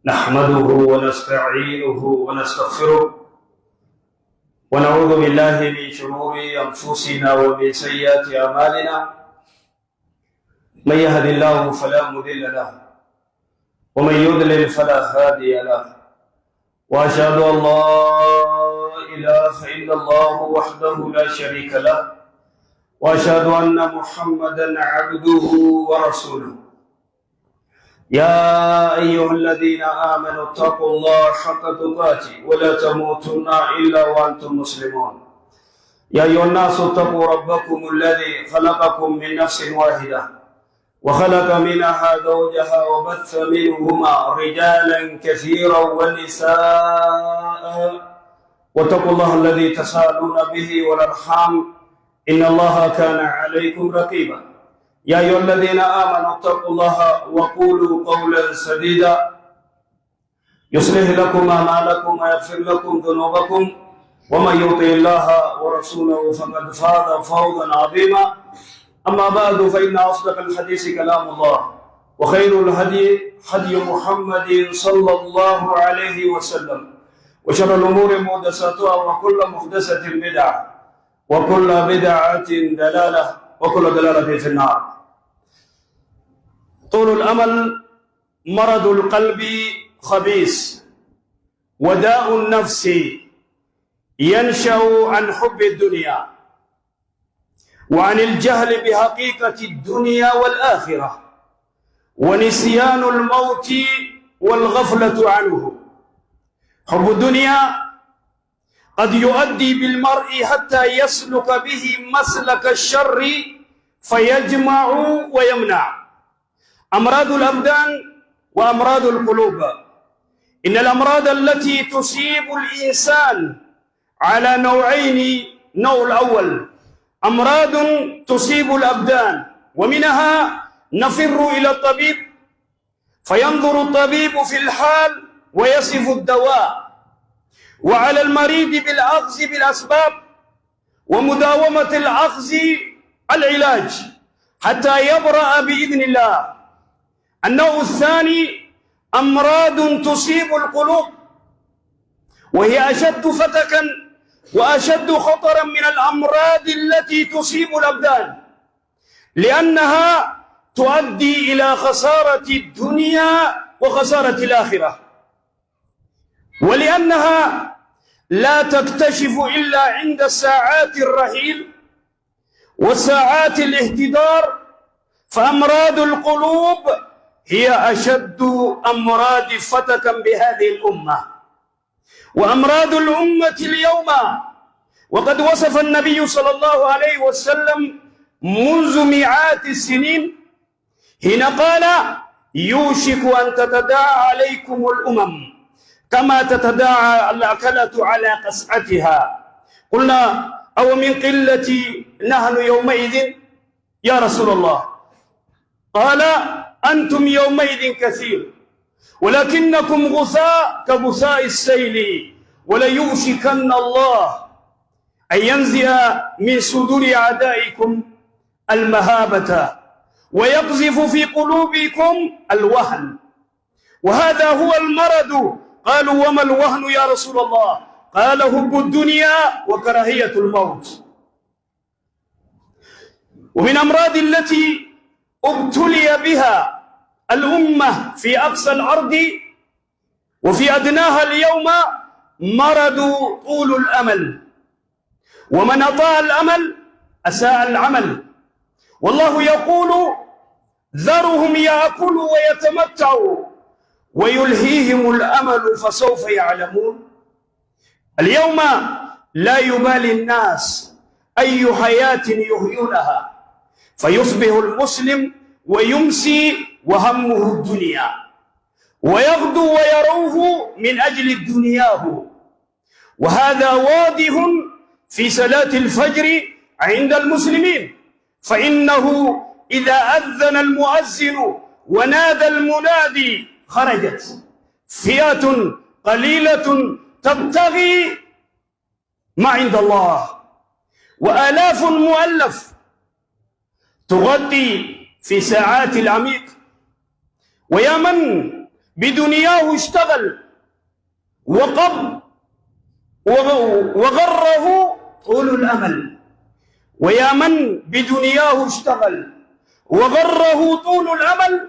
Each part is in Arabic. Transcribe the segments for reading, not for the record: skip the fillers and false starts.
نحمده ونستعينه ونستغفره ونعوذ بالله من شرور أنفسنا ومن سيئات أعمالنا. من يهد الله فلا مضل له ومن يضلل فلا هادي له، وأشهد أن لا إله إلا الله وحده لا شريك له، وأشهد أن محمدا عبده ورسوله. يا أيها الذين آمنوا اتقوا الله حق تقاته ولا تموتن إلا وأنتم مسلمون. يا أيها الناس اتقوا ربكم الذي خلقكم من نفس واحدة وخلق منها زوجها وبث منهما رجالا كثيرا ونساء، واتقوا الله الذي تساءلون به والأرحام إن الله كان عليكم رقيبا. يا أيها الذين آمنوا اتقوا الله وقولوا قولا سديدا يصلح لكم أعمالكم ويغفر لكم ذنوبكم، ومن يطع الله ورسوله فقد فاز فوزا عظيما. أما بعد، فإن أصدق الحديث كلام الله، وخير الهدي هدي محمد صلى الله عليه وسلم، وشر الأمور محدثاتها وكل محدثة بدعة وكل بدعة ضلالة وكل ضلالة في النار. طول الأمل مرض القلب خبيث، وداء النفس ينشأ عن حب الدنيا وعن الجهل بحقيقة الدنيا والآخرة ونسيان الموت والغفلة عنه. حب الدنيا قد يؤدي بالمرء حتى يسلك به مسلك الشر فيجمع ويمنع. أمراض الأبدان وأمراض القلوب. إن الأمراض التي تصيب الإنسان على نوعين: نوع الأول أمراض تصيب الأبدان، ومنها نفر إلى الطبيب فينظر الطبيب في الحال ويصف الدواء، وعلى المريض بالأخذ بالأسباب ومداومة الأخذ العلاج حتى يبرأ بإذن الله. النوع الثاني أمراض تصيب القلوب، وهي أشد فتكا وأشد خطرا من الأمراض التي تصيب الأبدان، لأنها تؤدي إلى خسارة الدنيا وخسارة الآخرة، ولأنها لا تكتشف إلا عند ساعات الرحيل وساعات الاهتدار. فأمراض القلوب هي أشد أمراض فتكا بهذه الأمة. وأمراض الأمة اليوم، وقد وصف النبي صلى الله عليه وسلم منذ مئات السنين حين قال: يوشك أن تتداعى عليكم الأمم كما تتداعى الأكلة على قصعتها. قلنا: أو من قلة نحن يومئذ يا رسول الله؟ قال: أنتم يومئذ كثير ولكنكم غثاء كغثاء السيل، وليوشكن الله أن ينزع من صدور أعدائكم المهابة ويقذف في قلوبكم الوهن، وهذا هو المرض. قالوا: وما الوهن يا رسول الله؟ قال: حب الدنيا وكراهية الموت. ومن أمراض التي ابتلي بها الأمة في أقصى الأرض وفي أدناها اليوم مرض طول الأمل. ومن أطاع الأمل أساء العمل. والله يقول: ذرهم يأكلوا ويتمتعوا ويلهيهم الأمل فسوف يعلمون. اليوم لا يبالي الناس أي حياة يحيونها، فيصبح المسلم ويمسي وهمه الدنيا، ويغدو ويروه من أجل دنياه. وهذا واضح في صلاة الفجر عند المسلمين، فإنه إذا أذن المؤذن ونادى المنادي خرجت فئة قليلة تبتغي ما عند الله، وآلاف مؤلف تغطي في ساعات العميق. ويا من بدنياه اشتغل وغره طول الأمل، ويا من بدنياه اشتغل وغره طول الأمل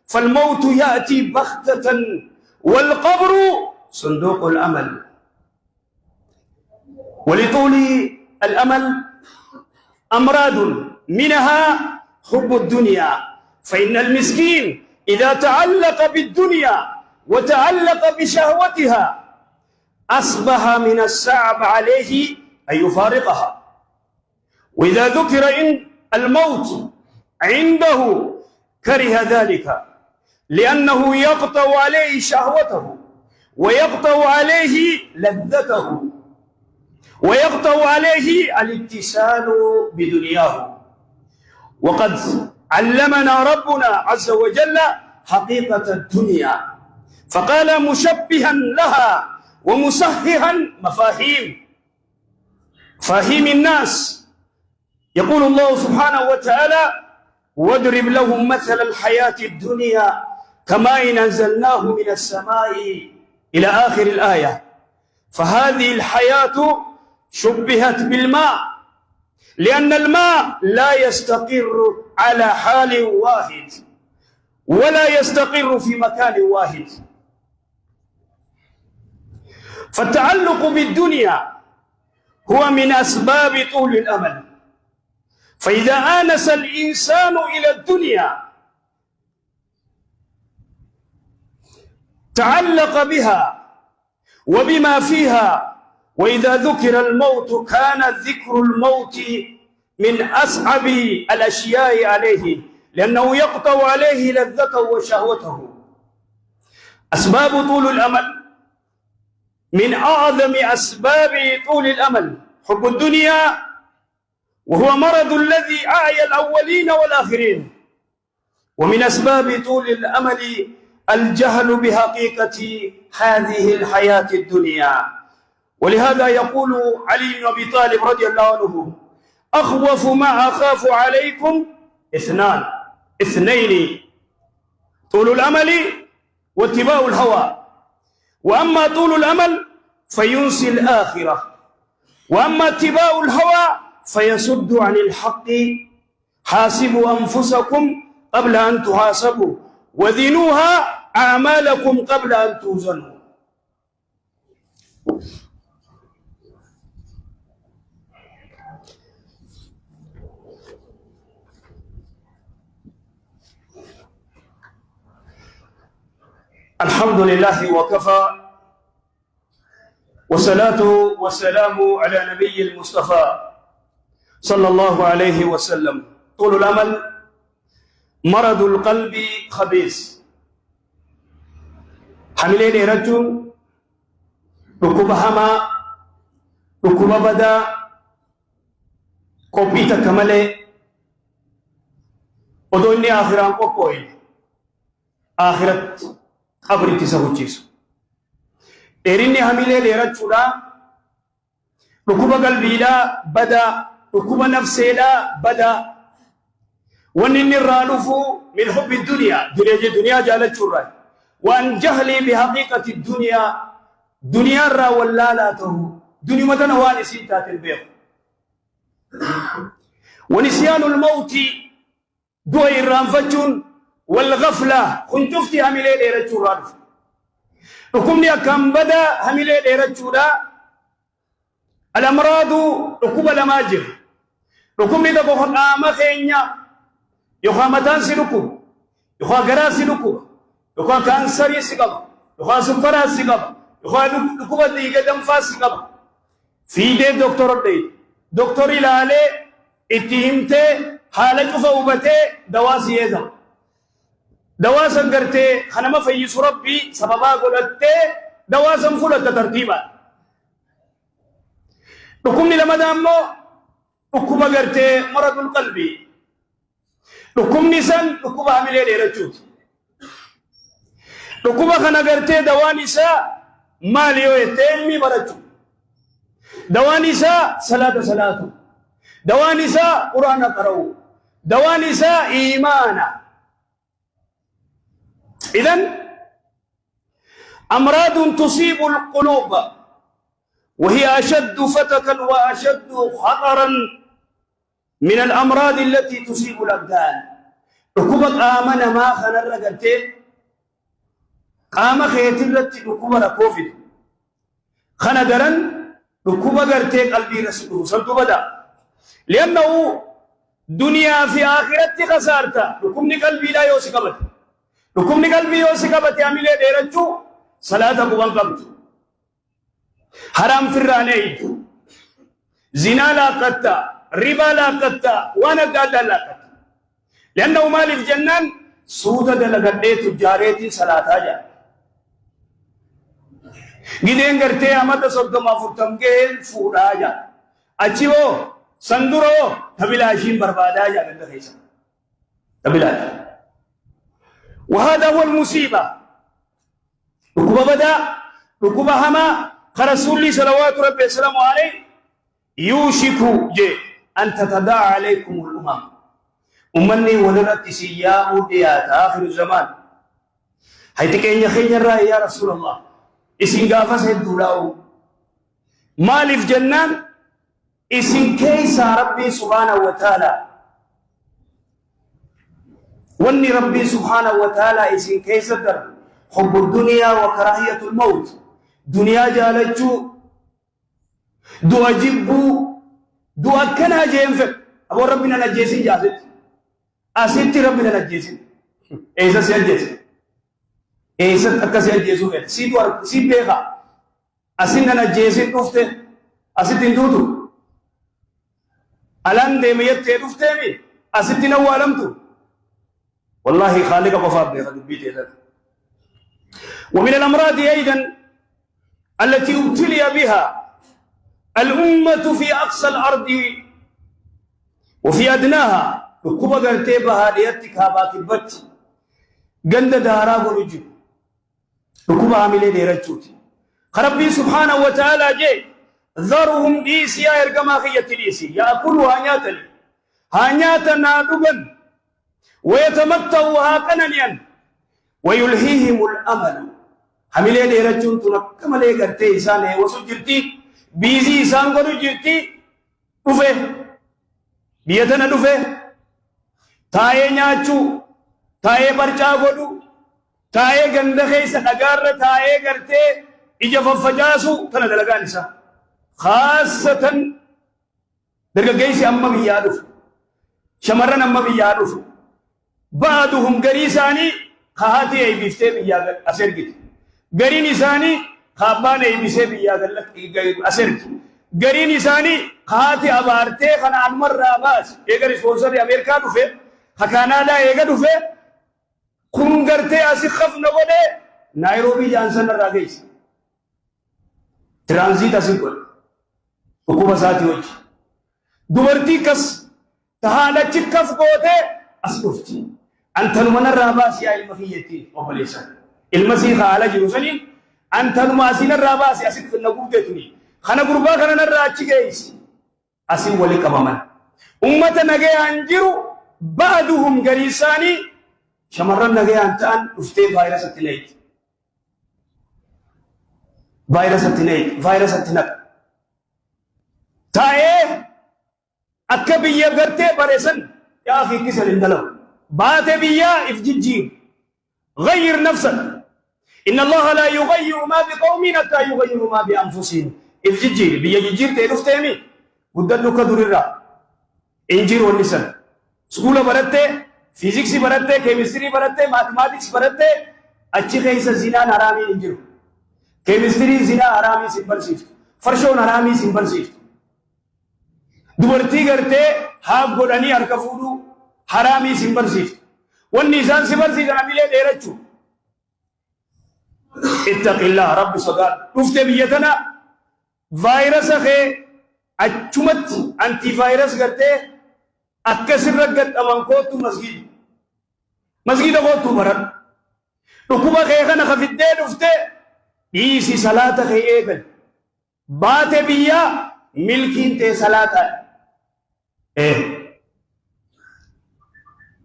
فالموت يأتي بغتة والقبر صندوق الأمل. ولطول الأمل أمراض منها حب الدنيا، فإن المسكين إذا تعلق بالدنيا وتعلق بشهوتها أصبح من الصعب عليه أن يفارقها، وإذا ذكر إن الموت عنده كره ذلك، لأنه يقطع عليه شهوته ويقطع عليه لذته ويقطع عليه الاتسال بدنياه. وقد علمنا ربنا عز وجل حقيقة الدنيا، فقال مشبها لها ومصححا مفاهيم الناس. يقول الله سبحانه وتعالى واضرب لهم مثل الحياة الدنيا كماء أنزلناه من السماء إلى آخر الآية. فهذه الحياة شبهت بالماء، لأن الماء لا يستقر على حال واحد ولا يستقر في مكان واحد، فالتعلق بالدنيا هو من أسباب طول الأمل. فإذا آنس الإنسان إلى الدنيا تعلق بها وبما فيها، وإذا ذكر الموت كان ذكر الموت من أصعب الأشياء عليه، لأنه يقطع عليه لذته وشهوته. أسباب طول الأمل، من أعظم أسباب طول الأمل حب الدنيا، وهو مرض الذي أعيا الأولين والآخرين. ومن أسباب طول الأمل الجهل بحقيقة هذه الحياة الدنيا. ولهذا يقول علي بن أبي طالب رضي الله عنه أخوف ما أخاف عليكم اثنين، طول الأمل واتباع الهوى. وأما طول الأمل فينسي الآخرة، وأما اتباع الهوى فيصد عن الحق. حاسبوا أنفسكم قبل أن تحاسبوا وزنوها أعمالكم قبل أن توزنوا. الحمد لله وكفى، والصلاة والسلام على نبي المصطفى صلى الله عليه وسلم. طول الأمل مرض القلب خبيث. حملين رجل ركوب هما ركوب بدا كوبيتا كمالي ودوني آخران قوي آخرت قبر تسوچيسو إريني حملين رجل ركوب قلبي لا بدا ركوب نفسي لا بدا. ونني الرانفو من حب الدنيا جالت شراي، وأن جهلي بحقيقة دنيا را ولا لا تو دنيا متنا وانسي تات البيض. ونسيان الموت دوي الرانفتون والغفلة كنت تفتي هميلي ليرة شرانف ركم لي كم بدا هميلي ليرة شرا الأمراض ركوب الأماجر ركم لي دقوق آما خينيا يخا متان سلوكو يخا غرا سلوكو يخا كانسري سيقب يخا سكرا سيقب يخا لكوبا ديگا دمفا سيقب في دي دكتور إلالي اتهمتي حالة فوبتي دواسي يزا دواسا قرتي خنما فيس ربي سببا قلتي دواسا فلت ترتيبا ركمني لما دامو ركوبا قرتي مرض القلب ركمني سن ركوبا عملي ليرجوت ركوبا خنا قرتي دواني سا ماليو يتيمي برجو دواني سا صلاة دواني سا قرآن قرأو دواني سا إيمانا. إذن أمراض تصيب القلوب وهي أشد فتكا وأشد خطرا من الأمراض التي تصيب الأبدان. ركوبك آمن ما خنا الرجلتين قام خيتي التي ركوبنا كوفيد خنا درن ركوبة قرتي قلبي رسوله سلطو بدا لأنه دنيا في آخرت خسارتا ركوبني قلبي لا يوسكبت ركوبني قلبي يوسكبت يعمل ديرجو صلاة قوان قبط حرام فرانيت زنا لا قتا ربا لا قتا وانا قادا لا قتا لأنه مالي في جنان سودة دلقدي تجاريتي صلاة جا gideen gartee amata soddoma furtamgeen fuudhaa jaa achi hoo sanduroo tabilaashiin barbaadaa jaa ganda keessa tabilaash وهذا هو المصيبة ركوب بدا ركوب هما كرسول صلوات ربي السلام عليه يوشك جي أن تتداعى عليكم الأمم أمني ولدت سياء ديات آخر الزمان هيتك إن يخين الرأي يا رسول الله إسين قافز الدولاو مالي في جنان إسين كيس ربي سبحانه وتعالى واني ربي سبحانه وتعالى إسين كيس در حب الدنيا وكراهية الموت دنيا جالجو دو أجبو دو أكنا جينفك أبو ربنا نجيسين جازت أسيتي ربنا نجيسين إيسا سيجيسين إيسا تكسي الجيسو فيت سيد بيخا أسينا نجيسين نفته أسيتين دودو ألان ديميت نفته مي أسيتين أولمتو والله خالق وفاب بيخا دبيت إذا ومن الأمراض أيضا التي ابتلي بها الأمة في أقصى الأرض وفي أدناها ركوبة قرتيبها ليتك هابات البت قند دارا ورجو ركوبة عملي ديرجوتي خربي سبحانه وتعالى جي ذرهم ديسي يا إرقما خية ديسي يأكلوا هانياتني هانياتنا دبن ويتمتعوا هاكننيا ويلهيهم الأمل عملي ديرجون تنكما لي قرتي إسانه وسجرتي بيزي إسان قدو جرتي دفه بيتنا دفه تايه نياچو تايه برچا قدو تايه گند خيس نگار تايه گرتے اجا ففجاسو تنا دلگا نسا خاصة درگئيسي أما بيادف شمرن أما بيادف بعضهم قريساني خاهاتي أي بيفتي بيادف أسرقت قرين إساني خابان أي بيسي بيادف أسرقت قرين إساني خاهاتي أبارتي خنا عمر راباس اگر اسپونسر امریکا دفه خکانادا اگر دفه خون گرتے اسی خف نگوڑے نائروبی جانسن را گئیس ترانزیت اسی کل حکومت ساتھی ہوئی دورتی کس تحالا چکف گوتے اسکفتی انتن من الراباس یا علمخیتی وبلیسا علمسی خالا جروسلین انتن ماسین الراباس یا سکت نگوب دیتنی خانا قربا خانا نراچی گئیس أسين ولي كمان أمة نجى أنجرو بعضهم جريساني شمرنا نجى أنتان أفتي فيروس التنيت فيروس التنك تايه أكبية قرتة بريسن يا أخي كسر الدلو بات بيا إفجيجي غير نفسك إن الله لا يغير ما بقوم حتى يغيروا ما بأنفسهم إفجيجي بيجيجير تلفتهمي قدرنا كدوريرا إنجير ونسن سكولا برتة فيزيكس برتة كيمستري برتة ماثماتكس برتة अच्छी कैसे जिना नारामी इंजरो केमिस्ट्री जिना आरामी simple shift फर्शो नारामी सिंपल शिफ्ट दुबर्ती करते हाफ गोडनी अरकफूडू हरामी सिंपल शिफ्ट वन निशान सिंपल शिफ्ट नामिले देरचू इत्तक़िल्लाह रब्ब सगात उफ्ते बियतना वायरस है अचुमत एंटीवायरस करते अक्कसिर रगत अमंको तू मस्जिद को तू भरत तो कुबा खेखन खफिद्दे उफ्ते इसी सलात है एगल बात बिया मिल्किन ते सलात है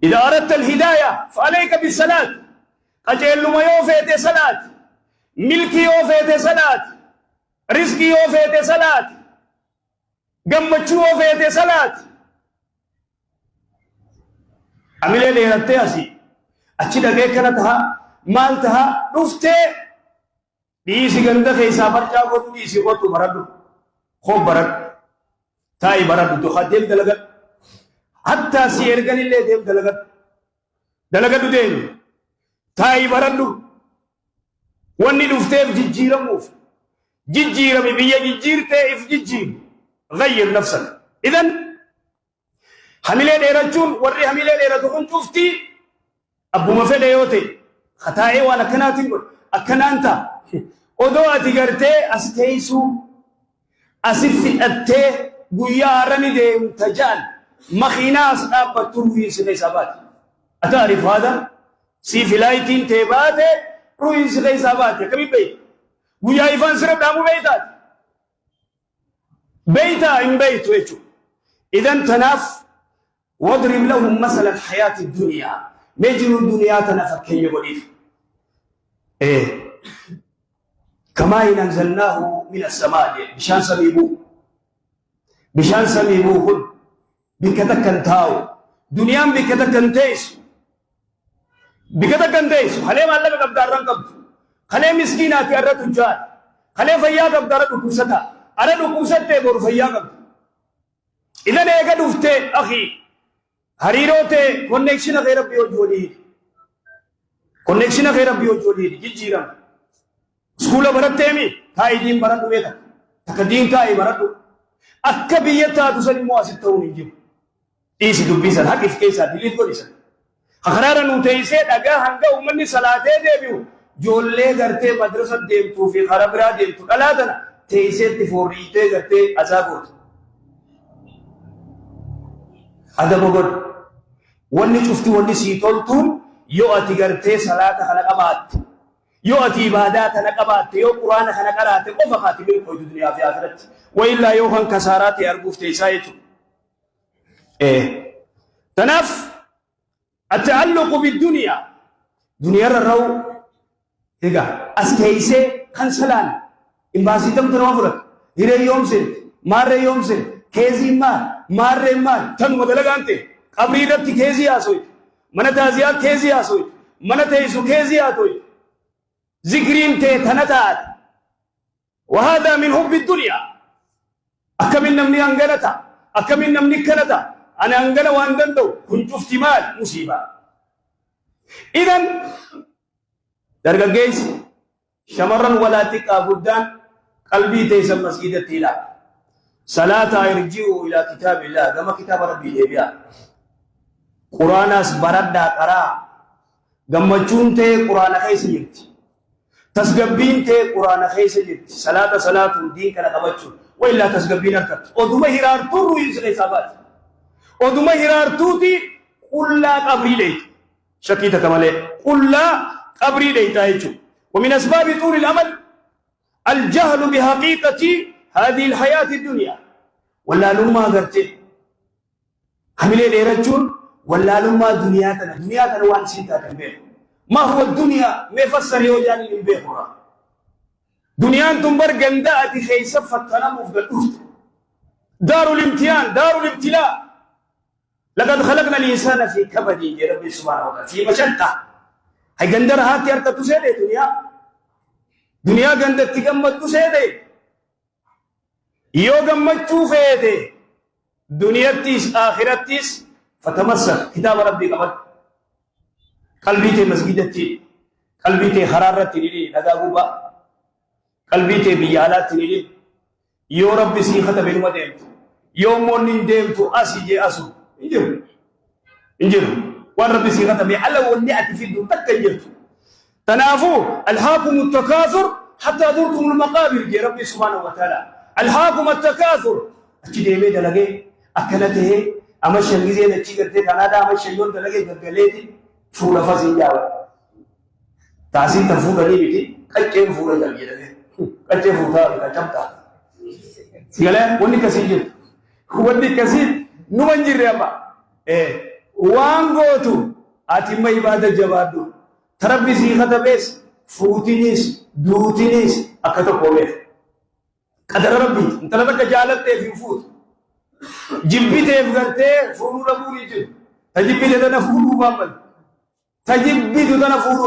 إذا أردت الهداية فعليك بالصلاة أجل ما يوفي صلاة ملكي وفيت صلاة رزقي وفيت صلاة قمتشو وفيت صلاة عملي لي رتياسي أشيدا كيكنتها مالتها نفتي ديسي غندا خيسا برجا قوتو ديسي قوتو بردو خوب برد تاي بردو تخدم دلغت حتى سيرغن اللي ديم دلغت ديم تاي بردو واني نفتيف جيجيرموف جيجيرمي بيا جيجيرتي اف جيجير غير نفسك إذن حملي ديرجون وري حملي ديرجون شفتي أبو مفيد يوتي خطائي وانا كناتين أكنانتا odoo ati gartee as teessu asif fidhattee guyyaa har'ani deemta ja'an makiinaa as dhaabbattu ruhiinsi keessaa baate ataarif haadha siif ilaayitiin tee baate ruhiinsi keessaa baate akkamiin beeyta guyyaa ifaan sirra dhaamu beeytaati beeytaa hin beeytu jechuudha idan tanaaf واضرب لهم مثل الحياة الدنيا مجر الدنيا تنفكي يقوليف إيه كما إن أنزلناه من السماء بشان سميبو هن بكتكن تاو دنيا بكتكن تيس خلي ما لك قبدار رنقب خلي مسكينات أرى تجار خلي فيا قبدار ركوستا أرى ركوستا بور فيا قبد إذا نيجا دفته أخي هريروته كونكشن غير بيوجولي جيجيرم سكولا برتامي تاي دين برادو ويدا تكدين تاي برادو أكبيتا تسلم مواسط توني جيم إيش دبيسا هاك إفكيسا دليل كوليسا خرارا نوتيسة أجا هنگا ومني صلاة ديبيو جولة غرتي مدرسة ديم تو في خرابرا ديم تو ألا دنا تيسة تفوريته غرتي أزاغوت هذا بقول وني شفتي وني سيتول توم يو أتي غرتي صلاة خلق أباد يو أتي عبادات نقبات يو قرآن خنقرات وفقات من قيد الدنيا في آخرت وإلا يو خن كسارات أرجوف تيسايتو إيه تنف التعلق بالدنيا دنيا الرو إيجا أستيسة خنسلان إن باسيتم تنوفرك هير يوم سن مار يوم سن كيزي مار تن مدلقانته قبريدت كيزي آسوي من تازيات كيزي آسوي من تيسو كيزي آتوي ذكرين تنتات وهذا من حب الدنيا أكمل نمني أنجلتا أكمل نمني كنتا أنا أنجل وأنجلتو كنت افتمال مصيبة إذن درجة جيس شمرا ولا تكا بدان قلبي تيس المسجد التلا صلاة يرجعوا إلى كتاب الله كما كتاب ربي ليبيا قرآن برد قرا جمعون تي قرآن خيس يرتي تسجبين تي قرآن خيس يرتي صلاة دين كنا قبضشون وإلا تسجبين أركت ودوما هرار تورو ينسى إصابات ودوما هرار توتي كلا قبري ليت شكيتة كمالي كلا قبري ليت أيجو ومن أسباب طول الأمل الجهل بحقيقة هذه الحياة الدنيا ولا لما قرتي حملي ليرجون ولا لما دنياتنا وان سيتا تنبيه ما هو الدنيا مفسر يوجاني من بيخورا دنيا تنبر قنداء خيسة فتنام وفقلوت دار الامتحان دار الابتلاء لقد خلقنا الإنسان في كبد يا رب سبحانه وتعالى في مشقة هاي قندر هاتي أرتا تسيدي دنيا قندر تقمت تسيدي يو قمت تشوفيدي دنيا تيس آخرت تيس فتمسك كتاب ربي قبل قلبي تي مسجدتي قلبي تي حرارتي لي نغاغوبا قلبي تي بيالات لي يو ربي سيخه بينما ديمت يوم مونين ديمتو اسيجي اسو انجر وان ربي سيخه بي على وليات في دون تكجرت تنافو الهاكم التكاثر حتى زرتم المقابر يا ربي سبحانه وتعالى الهاكم التكاثر اكيد مي دلغي اكلته أما شنجزي نتشي كرتے كندا أما شيون دلقي غلغليتي فولا فاسين جاوا تاسين تفولا لي بيتي كچين فولا جالي دغه كچين فولا كچمتا سيغلا وني كسيجي وني كسي نوانجير يابا وانغوتو اتيما عبادة جوادو تربي سيخه بس فوتينيس دوتينيس أكتر كوميف قدر ربي أنت لا تجعلت في فوت جبتي في غرتي فورو ربوري جن تجيب لي ده نفورو بامل تجيب لي ده نفورو